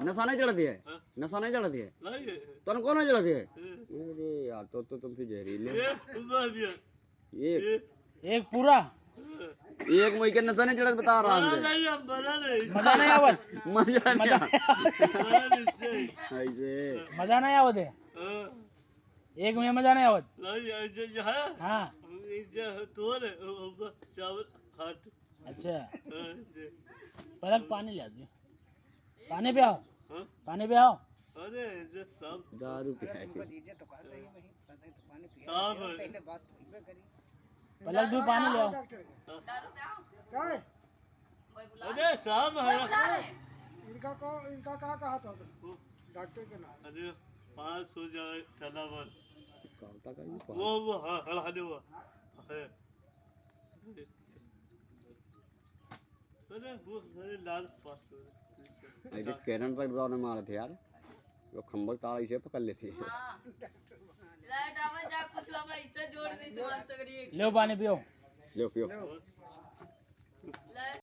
नशा नहीं चढ़ती है, नशा नहीं चढ़ती है, तुम कौन नहीं चढ़ती है? अरे यार तो तुम फिर जहरीले। ये एक पूरा एक मुई के नशा नहीं चढ़त बता रहा हूँ। मजा नहीं आवत मजा नहीं मजा ऐसे मजा नहीं आवत है एक में मजा नहीं आवत हाँ अच्छा पलक पानी ले आती पानी पे आओ पानी पे आओ दारू पिलाए पलक भी पानी ले आओ इनका कहाँ कहा था डॉक्टर के नाम? कहता का ये ऐसे कैरन तक दौड़ में मारे थे यार, वो खंबल तार इसे पकड़ लेती है। लो पानी पियो लो पियो।